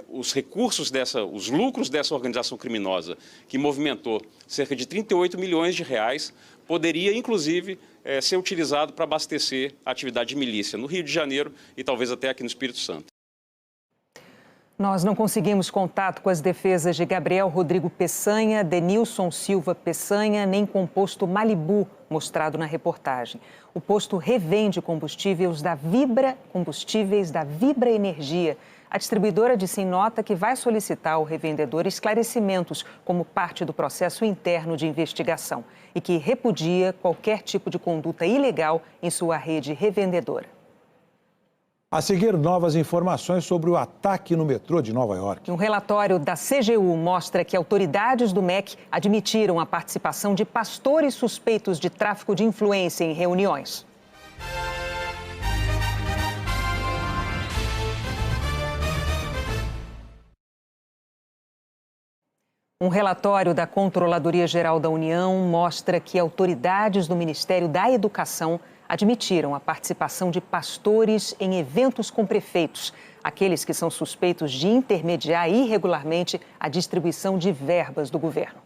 Speaker 12: os recursos os lucros dessa organização criminosa, que movimentou cerca de 38 milhões de reais, poderia, inclusive, ser utilizado para abastecer a atividade de milícia no Rio de Janeiro e talvez até aqui no Espírito Santo.
Speaker 2: Nós não conseguimos contato com as defesas de Gabriel Rodrigo Peçanha, Denilson Silva Peçanha, nem com o posto Malibu, mostrado na reportagem. O posto revende combustíveis da Vibra Energia. A distribuidora disse em nota que vai solicitar ao revendedor esclarecimentos como parte do processo interno de investigação e que repudia qualquer tipo de conduta ilegal em sua rede revendedora.
Speaker 1: A seguir, novas informações sobre o ataque no metrô de Nova York.
Speaker 2: Um relatório da CGU mostra que autoridades do MEC admitiram a participação de pastores suspeitos de tráfico de influência em reuniões. Um relatório da Controladoria Geral da União mostra que autoridades do Ministério da Educação admitiram a participação de pastores em eventos com prefeitos, aqueles que são suspeitos de intermediar irregularmente a distribuição de verbas do governo.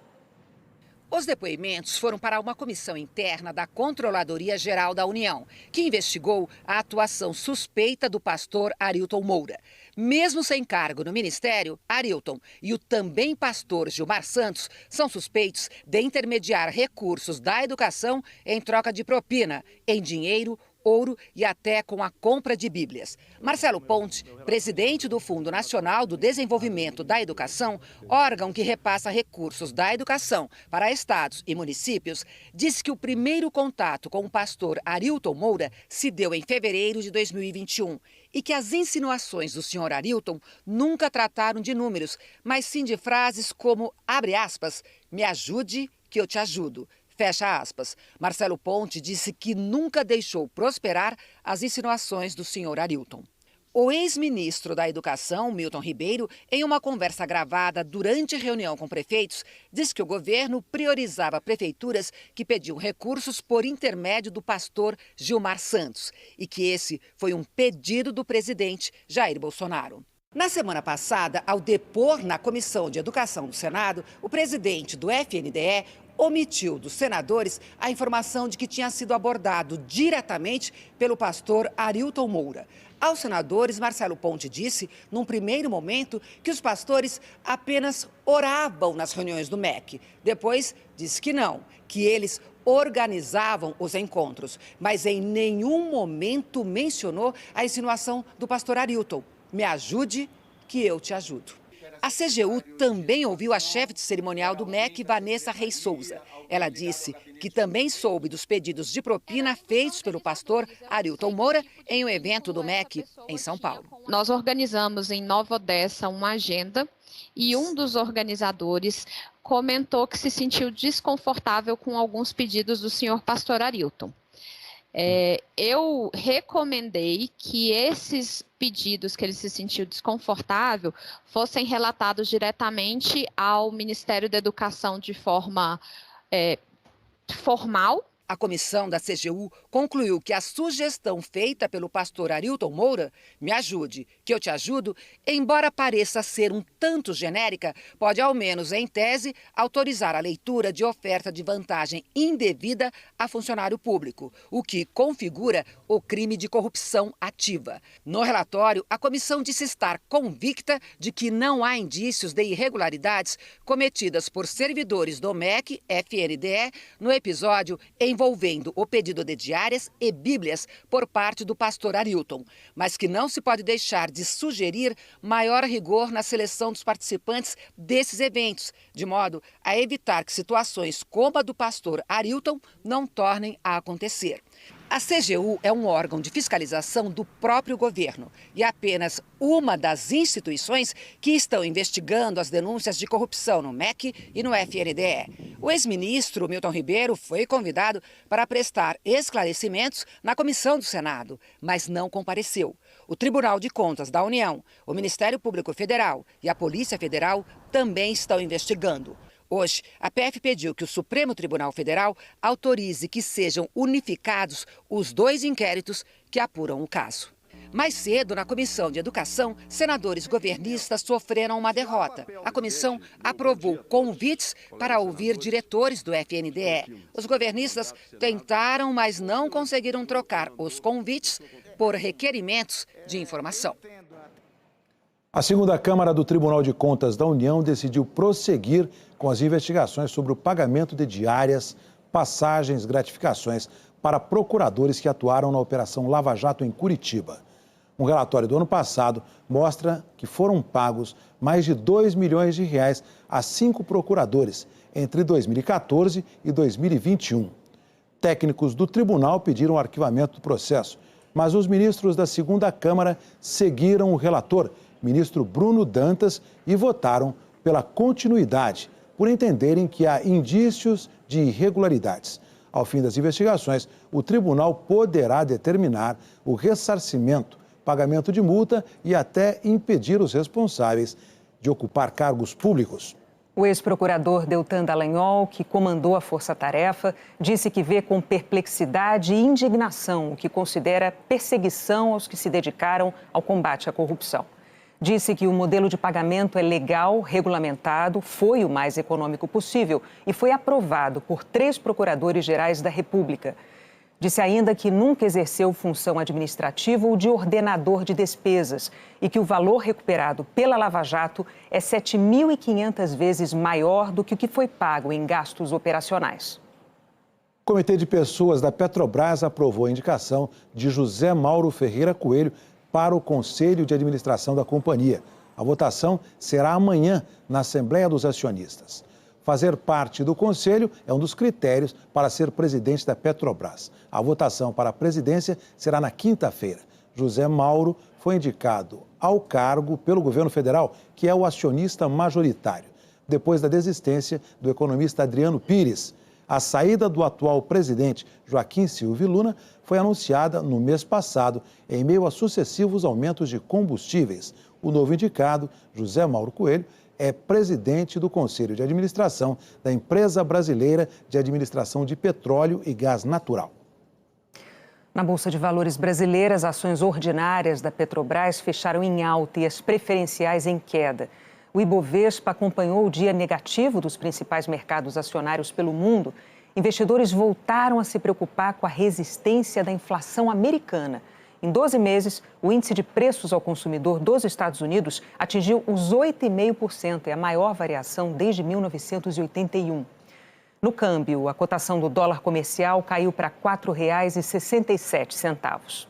Speaker 13: Os depoimentos foram para uma comissão interna da Controladoria Geral da União, que investigou a atuação suspeita do pastor Arilton Moura. Mesmo sem cargo no ministério, Arilton e o também pastor Gilmar Santos são suspeitos de intermediar recursos da educação em troca de propina, em dinheiro, ouro e até com a compra de bíblias. Marcelo Ponte, presidente do Fundo Nacional do Desenvolvimento da Educação, órgão que repassa recursos da educação para estados e municípios, disse que o primeiro contato com o pastor Arilton Moura se deu em fevereiro de 2021 e que as insinuações do senhor Arilton nunca trataram de números, mas sim de frases como, abre aspas, me ajude que eu te ajudo. Fecha aspas. Marcelo Ponte disse que nunca deixou prosperar as insinuações do senhor Arilton. O ex-ministro da Educação, Milton Ribeiro, em uma conversa gravada durante reunião com prefeitos, disse que o governo priorizava prefeituras que pediam recursos por intermédio do pastor Gilmar Santos e que esse foi um pedido do presidente Jair Bolsonaro. Na semana passada, ao depor na Comissão de Educação do Senado, o presidente do FNDE omitiu dos senadores a informação de que tinha sido abordado diretamente pelo pastor Arilton Moura. Aos senadores, Marcelo Ponte disse, num primeiro momento, que os pastores apenas oravam nas reuniões do MEC. Depois, disse que não, que eles organizavam os encontros, mas em nenhum momento mencionou a insinuação do pastor Arilton. Me ajude, que eu te ajudo. A CGU também ouviu a chefe de cerimonial do MEC, Vanessa Reis Souza. Ela disse que também soube dos pedidos de propina feitos pelo pastor Arilton Moura em um evento do MEC em São Paulo.
Speaker 14: Nós organizamos em Nova Odessa uma agenda e um dos organizadores comentou que se sentiu desconfortável com alguns pedidos do senhor pastor Arilton. Eu recomendei que esses pedidos que ele se sentiu desconfortável fossem relatados diretamente ao Ministério da Educação de forma formal.
Speaker 13: A comissão da CGU concluiu que a sugestão feita pelo pastor Arilton Moura, me ajude, que eu te ajudo, embora pareça ser um tanto genérica, pode ao menos em tese autorizar a leitura de oferta de vantagem indevida a funcionário público, o que configura o crime de corrupção ativa. No relatório, a comissão disse estar convicta de que não há indícios de irregularidades cometidas por servidores do MEC, FNDE, no episódio envolvendo o pedido de diárias e bíblias por parte do pastor Arilton, mas que não se pode deixar de sugerir maior rigor na seleção dos participantes desses eventos, de modo a evitar que situações como a do pastor Arilton não tornem a acontecer. A CGU é um órgão de fiscalização do próprio governo e é apenas uma das instituições que estão investigando as denúncias de corrupção no MEC e no FNDE. O ex-ministro Milton Ribeiro foi convidado para prestar esclarecimentos na comissão do Senado, mas não compareceu. O Tribunal de Contas da União, o Ministério Público Federal e a Polícia Federal também estão investigando. Hoje, a PF pediu que o Supremo Tribunal Federal autorize que sejam unificados os 2 inquéritos que apuram o caso. Mais cedo, na Comissão de Educação, senadores governistas sofreram uma derrota. A comissão aprovou convites para ouvir diretores do FNDE. Os governistas tentaram, mas não conseguiram trocar os convites por requerimentos de informação.
Speaker 1: A segunda Câmara do Tribunal de Contas da União decidiu prosseguir com as investigações sobre o pagamento de diárias, passagens, gratificações para procuradores que atuaram na Operação Lava Jato em Curitiba. Um relatório do ano passado mostra que foram pagos mais de R$2 milhões a 5 procuradores entre 2014 e 2021. Técnicos do tribunal pediram o arquivamento do processo, mas os ministros da segunda Câmara seguiram o relator, ministro Bruno Dantas, e votaram pela continuidade, por entenderem que há indícios de irregularidades. Ao fim das investigações, o tribunal poderá determinar o ressarcimento, pagamento de multa e até impedir os responsáveis de ocupar cargos públicos.
Speaker 2: O ex-procurador Deltan Dallagnol, que comandou a força-tarefa, disse que vê com perplexidade e indignação o que considera perseguição aos que se dedicaram ao combate à corrupção. Disse que o modelo de pagamento é legal, regulamentado, foi o mais econômico possível e foi aprovado por 3 procuradores-gerais da República. Disse ainda que nunca exerceu função administrativa ou de ordenador de despesas e que o valor recuperado pela Lava Jato é 7.500 vezes maior do que o que foi pago em gastos operacionais.
Speaker 1: O Comitê de Pessoas da Petrobras aprovou a indicação de José Mauro Ferreira Coelho para o Conselho de Administração da companhia. A votação será amanhã na Assembleia dos Acionistas. Fazer parte do Conselho é um dos critérios para ser presidente da Petrobras. A votação para a presidência será na quinta-feira. José Mauro foi indicado ao cargo pelo governo federal, que é o acionista majoritário, depois da desistência do economista Adriano Pires. A saída do atual presidente Joaquim Silvio Luna foi anunciada no mês passado, em meio a sucessivos aumentos de combustíveis. O novo indicado, José Mauro Coelho, é presidente do Conselho de Administração da Empresa Brasileira de Administração de Petróleo e Gás Natural.
Speaker 2: Na Bolsa de Valores brasileira, as ações ordinárias da Petrobras fecharam em alta e as preferenciais em queda. O Ibovespa acompanhou o dia negativo dos principais mercados acionários pelo mundo. Investidores voltaram a se preocupar com a resistência da inflação americana. Em 12 meses, o índice de preços ao consumidor dos Estados Unidos atingiu os 8,5%, é a maior variação desde 1981. No câmbio, a cotação do dólar comercial caiu para R$ 4,67.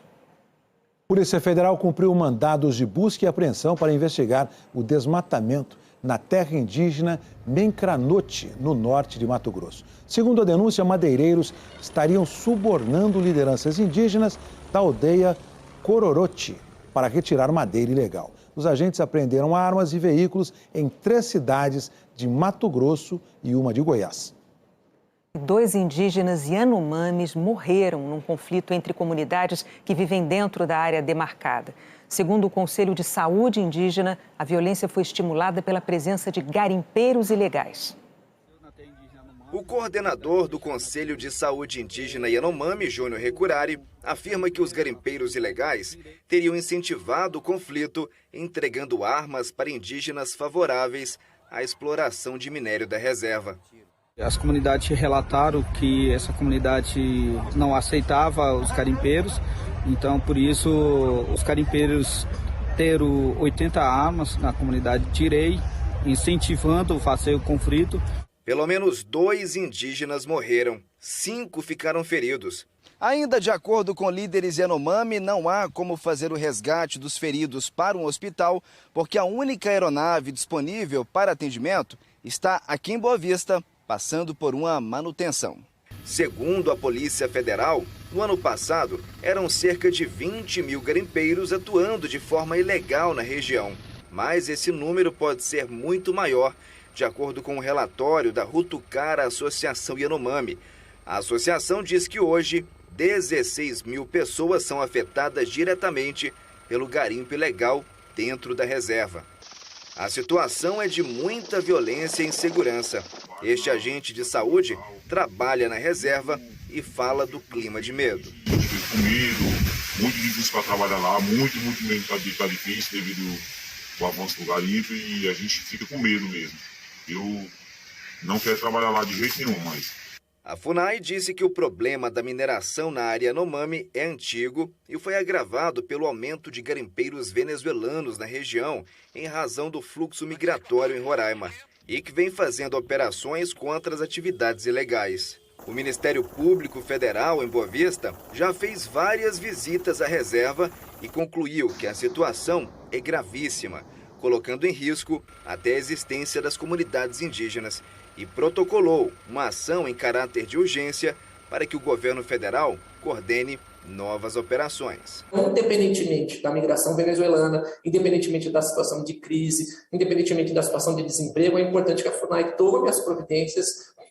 Speaker 1: Polícia Federal cumpriu mandados de busca e apreensão para investigar o desmatamento na terra indígena Mencranote, no norte de Mato Grosso. Segundo a denúncia, madeireiros estariam subornando lideranças indígenas da aldeia Cororote para retirar madeira ilegal. Os agentes apreenderam armas e veículos em 3 cidades de Mato Grosso e uma de Goiás.
Speaker 2: 2 indígenas Yanomamis morreram num conflito entre comunidades que vivem dentro da área demarcada. Segundo o Conselho de Saúde Indígena, a violência foi estimulada pela presença de garimpeiros ilegais.
Speaker 15: O coordenador do Conselho de Saúde Indígena Yanomami, Júnior Recurari, afirma que os garimpeiros ilegais teriam incentivado o conflito, entregando armas para indígenas favoráveis à exploração de minério da reserva.
Speaker 17: As comunidades relataram que essa comunidade não aceitava os garimpeiros, então por isso os garimpeiros teram 80 armas na comunidade Tirei, incentivando o fazer conflito.
Speaker 15: Pelo menos 2 indígenas morreram, 5 ficaram feridos. Ainda de acordo com líderes Yanomami, não há como fazer o resgate dos feridos para um hospital, porque a única aeronave disponível para atendimento está aqui em Boa Vista, passando por uma manutenção. Segundo a Polícia Federal, no ano passado, eram cerca de 20 mil garimpeiros atuando de forma ilegal na região. Mas esse número pode ser muito maior, de acordo com um relatório da Rutucara Associação Yanomami. A associação diz que hoje, 16 mil pessoas são afetadas diretamente pelo garimpo ilegal dentro da reserva. A situação é de muita violência e insegurança. Este agente de saúde trabalha na reserva e fala do clima de medo.
Speaker 18: Muito difícil para trabalhar lá, muito mesmo, tá difícil devido ao avanço do garimpo e a gente fica com medo mesmo. Eu não quero trabalhar lá de jeito nenhum mais.
Speaker 15: A FUNAI disse que o problema da mineração na área Yanomami é antigo e foi agravado pelo aumento de garimpeiros venezuelanos na região em razão do fluxo migratório em Roraima e que vem fazendo operações contra as atividades ilegais. O Ministério Público Federal, em Boa Vista, já fez várias visitas à reserva e concluiu que a situação é gravíssima, colocando em risco até a existência das comunidades indígenas, e protocolou uma ação em caráter de urgência para que o governo federal coordene novas operações.
Speaker 19: Independentemente da migração venezuelana, independentemente da situação de crise, independentemente da situação de desemprego, é importante que a FUNAI tome as providências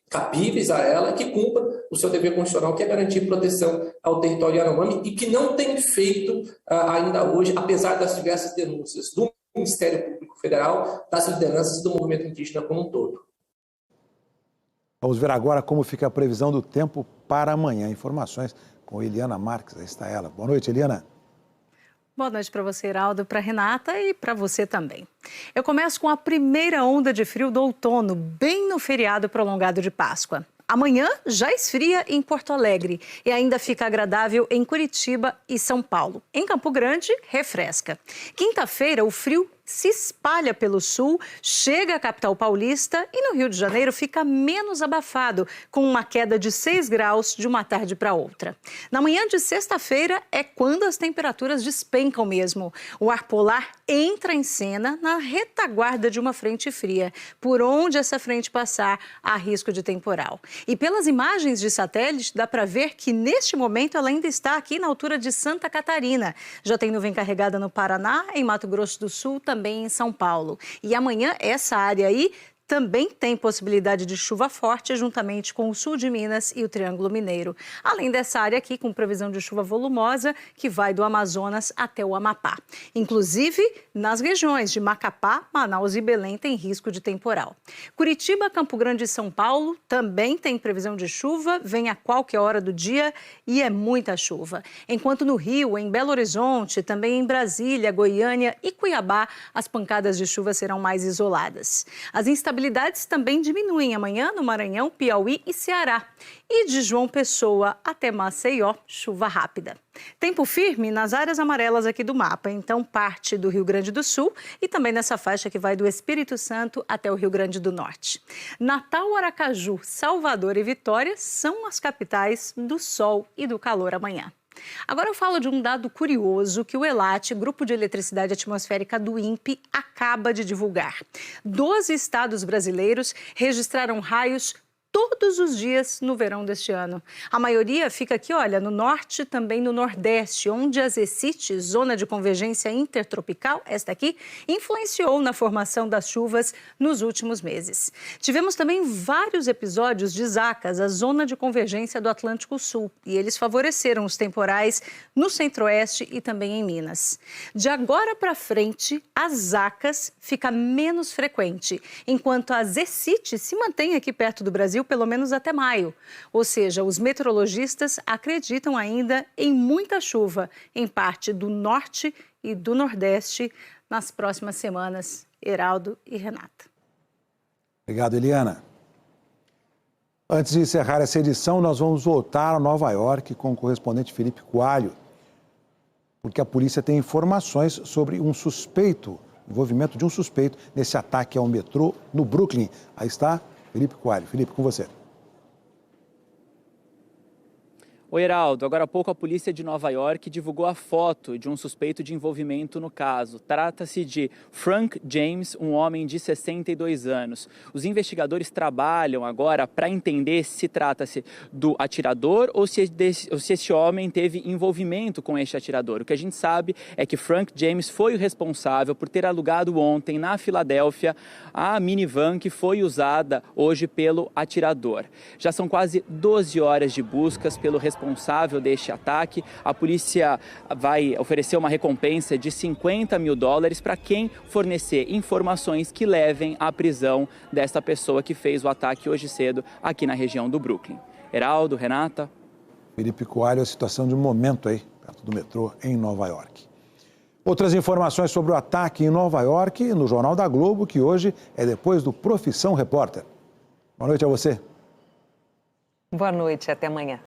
Speaker 19: cabíveis a ela e que cumpra o seu dever constitucional, que é garantir proteção ao território Yanomami e que não tem feito ainda hoje, apesar das diversas denúncias do Ministério Público Federal, das lideranças do movimento indígena como um todo.
Speaker 1: Vamos ver agora como fica a previsão do tempo para amanhã. Informações com Eliana Marques. Aí está ela. Boa noite, Eliana.
Speaker 20: Boa noite para você, Heraldo, para Renata e para você também. Eu começo com a primeira onda de frio do outono, bem no feriado prolongado de Páscoa. Amanhã já esfria em Porto Alegre e ainda fica agradável em Curitiba e São Paulo. Em Campo Grande, refresca. Quinta-feira, o frio se espalha pelo sul, chega à capital paulista e no Rio de Janeiro fica menos abafado, com uma queda de 6 graus de uma tarde para outra. Na manhã de sexta-feira é quando as temperaturas despencam mesmo. O ar polar entra em cena na retaguarda de uma frente fria. Por onde essa frente passar, há risco de temporal. E pelas imagens de satélite, dá para ver que neste momento ela ainda está aqui na altura de Santa Catarina. Já tem nuvem carregada no Paraná, em Mato Grosso do Sul, também em São Paulo. E amanhã essa área aí também tem possibilidade de chuva forte, juntamente com o sul de Minas e o Triângulo Mineiro. Além dessa área aqui, com previsão de chuva volumosa, que vai do Amazonas até o Amapá. Inclusive, nas regiões de Macapá, Manaus e Belém tem risco de temporal. Curitiba, Campo Grande e São Paulo também tem previsão de chuva, vem a qualquer hora do dia e é muita chuva. Enquanto no Rio, em Belo Horizonte, também em Brasília, Goiânia e Cuiabá, as pancadas de chuva serão mais isoladas. As instabilidades também diminuem amanhã no Maranhão, Piauí e Ceará. E de João Pessoa até Maceió, chuva rápida. Tempo firme nas áreas amarelas aqui do mapa, então parte do Rio Grande do Sul e também nessa faixa que vai do Espírito Santo até o Rio Grande do Norte. Natal, Aracaju, Salvador e Vitória são as capitais do sol e do calor amanhã. Agora eu falo de um dado curioso que o ELAT, Grupo de Eletricidade Atmosférica do INPE, acaba de divulgar. 12 estados brasileiros registraram raios todos os dias no verão deste ano. A maioria fica aqui, olha, no norte e também no nordeste, onde a ZECIT, Zona de Convergência Intertropical, esta aqui, influenciou na formação das chuvas nos últimos meses. Tivemos também vários episódios de ZACAS, a Zona de Convergência do Atlântico Sul, e eles favoreceram os temporais no centro-oeste e também em Minas. De agora para frente, a ZACAS fica menos frequente, enquanto a ZECIT se mantém aqui perto do Brasil pelo menos até maio. Ou seja, os meteorologistas acreditam ainda em muita chuva em parte do norte e do nordeste nas próximas semanas. Heraldo e Renata.
Speaker 1: Obrigado, Eliana. Antes de encerrar essa edição, nós vamos voltar a Nova York com o correspondente Felipe Coalho, porque a polícia tem informações sobre envolvimento de um suspeito nesse ataque ao metrô no Brooklyn. Aí está Felipe Coalho. Felipe, com você.
Speaker 3: Oi, Heraldo. Agora há pouco a polícia de Nova York divulgou a foto de um suspeito de envolvimento no caso. Trata-se de Frank James, um homem de 62 anos. Os investigadores trabalham agora para entender se trata-se do atirador ou se esse homem teve envolvimento com este atirador. O que a gente sabe é que Frank James foi o responsável por ter alugado ontem na Filadélfia a minivan que foi usada hoje pelo atirador. Já são quase 12 horas de buscas pelo responsável deste ataque. A polícia vai oferecer uma recompensa de $50 mil para quem fornecer informações que levem à prisão desta pessoa que fez o ataque hoje cedo aqui na região do Brooklyn. Heraldo, Renata.
Speaker 1: Felipe Coalho, a situação de um momento aí, perto do metrô em Nova York. Outras informações sobre o ataque em Nova York no Jornal da Globo, que hoje é depois do Profissão Repórter. Boa noite a você.
Speaker 2: Boa noite, até amanhã.